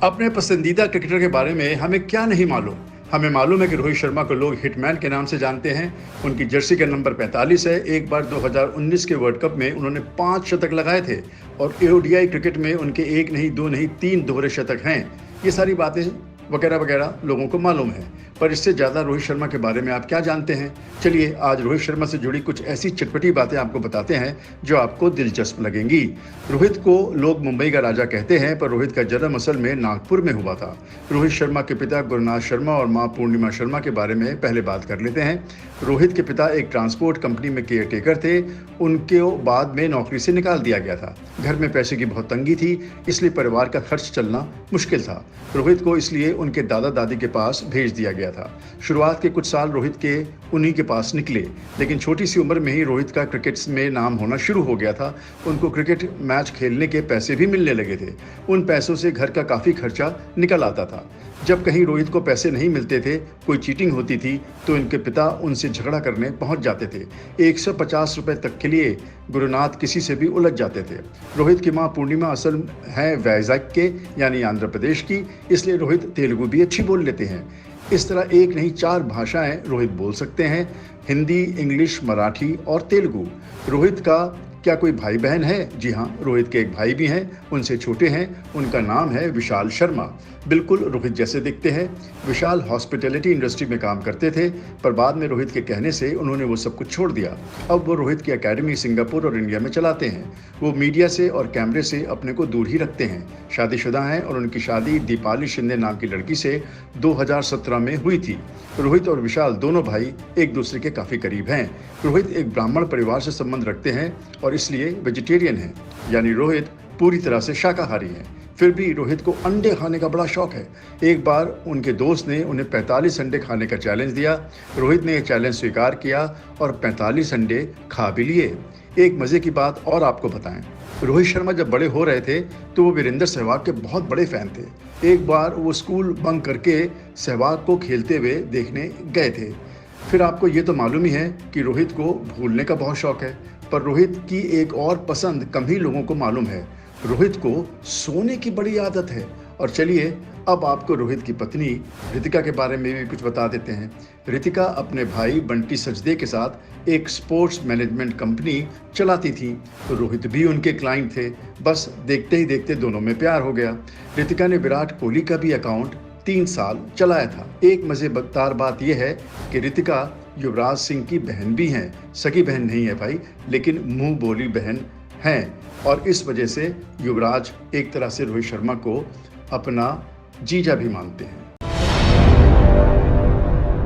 अपने पसंदीदा क्रिकेटर के बारे में हमें क्या नहीं मालूम। हमें मालूम है कि रोहित शर्मा को लोग हिटमैन के नाम से जानते हैं। उनकी जर्सी का नंबर 45 है। एक बार 2019 के वर्ल्ड कप में उन्होंने 5 शतक लगाए थे और ओडीआई क्रिकेट में उनके एक नहीं, दो नहीं, 3 दोहरे शतक हैं। ये सारी बातें वगैरह वगैरह लोगों को मालूम है, पर इससे ज़्यादा रोहित शर्मा के बारे में आप क्या जानते हैं? चलिए आज रोहित शर्मा से जुड़ी कुछ ऐसी चटपटी बातें आपको बताते हैं जो आपको दिलचस्प लगेंगी। रोहित को लोग मुंबई का राजा कहते हैं, पर रोहित का जन्म असल में नागपुर में हुआ था। रोहित शर्मा के पिता गुरुनाथ शर्मा और मां पूर्णिमा शर्मा के बारे में पहले बात कर लेते हैं। रोहित के पिता एक ट्रांसपोर्ट कंपनी में केयरटेकर थे। उनके बाद में नौकरी से निकाल दिया गया था। घर में पैसे की बहुत तंगी थी, इसलिए परिवार का खर्च चलना मुश्किल था। रोहित को इसलिए उनके दादा दादी के पास भेज दिया गया था। शुरुआत के कुछ साल रोहित के उन्हीं के पास निकले, लेकिन छोटी सी उम्र में ही रोहित का क्रिकेट में नाम होना शुरू हो गया था। उनको क्रिकेट मैच खेलने के पैसे भी मिलने लगे थे। उन पैसों से घर का काफ़ी खर्चा निकल आता था। जब कहीं रोहित को पैसे नहीं मिलते थे, कोई चीटिंग होती थी, तो इनके पिता उनसे झगड़ा करने पहुंच जाते थे। 150 रुपए तक के लिए गुरुनाथ किसी से भी उलझ जाते थे। रोहित की मां पूर्णिमा असल है वैजाग के यानी आंध्र प्रदेश की, इसलिए रोहित तेलुगु भी अच्छी बोल लेते हैं। इस तरह एक नहीं 4 भाषाएं रोहित बोल सकते हैं, हिंदी, इंग्लिश, मराठी और तेलुगु। रोहित का क्या कोई भाई बहन है? जी हाँ, रोहित के एक भाई भी हैं, उनसे छोटे हैं। उनका नाम है विशाल शर्मा। बिल्कुल रोहित जैसे दिखते हैं। विशाल हॉस्पिटैलिटी इंडस्ट्री में काम करते थे, पर बाद में रोहित के कहने से उन्होंने वो सब कुछ छोड़ दिया। अब वो रोहित की एकेडमी सिंगापुर और इंडिया में चलाते हैं। वो मीडिया से और कैमरे से अपने को दूर ही रखते हैं। शादीशुदा हैं और उनकी शादी दीपाली शिंदे नाम की लड़की से 2017 में हुई थी। रोहित और विशाल दोनों भाई एक दूसरे के काफ़ी करीब हैं। रोहित एक ब्राह्मण परिवार से संबंध रखते हैं और इसलिए वेजिटेरियन है, यानी रोहित पूरी तरह से शाकाहारी है। फिर भी रोहित को अंडे खाने का बड़ा शौक है। एक बार उनके दोस्त ने उन्हें 45 अंडे खाने का चैलेंज दिया। रोहित ने यह चैलेंज स्वीकार किया और 45 अंडे खा भी लिए। एक मज़े की बात और आपको बताएं, रोहित शर्मा जब बड़े हो रहे थे तो वो वीरेंद्र सहवाग के बहुत बड़े फ़ैन थे। एक बार वो स्कूल बंक करके सहवाग को खेलते हुए देखने गए थे। फिर आपको ये तो मालूम ही है कि रोहित को भूलने का बहुत शौक है, पर रोहित की एक और पसंद कम ही लोगों को मालूम है। रोहित को सोने की बड़ी आदत है। और चलिए अब आपको रोहित की पत्नी रितिका के बारे में भी कुछ बता देते हैं। रितिका अपने भाई बंटी सचदे के साथ एक स्पोर्ट्स मैनेजमेंट कंपनी चलाती थी, तो रोहित भी उनके क्लाइंट थे। बस देखते ही देखते दोनों में प्यार हो गया। रितिका ने विराट कोहली का भी अकाउंट 3 साल चलाया था। एक मज़ेदार बात यह है कि रितिका युवराज सिंह की बहन भी हैं। सगी बहन नहीं है भाई, लेकिन मुंह बोली बहन हैं, और इस वजह से युवराज एक तरह से रोहित शर्मा को अपना जीजा भी मानते हैं।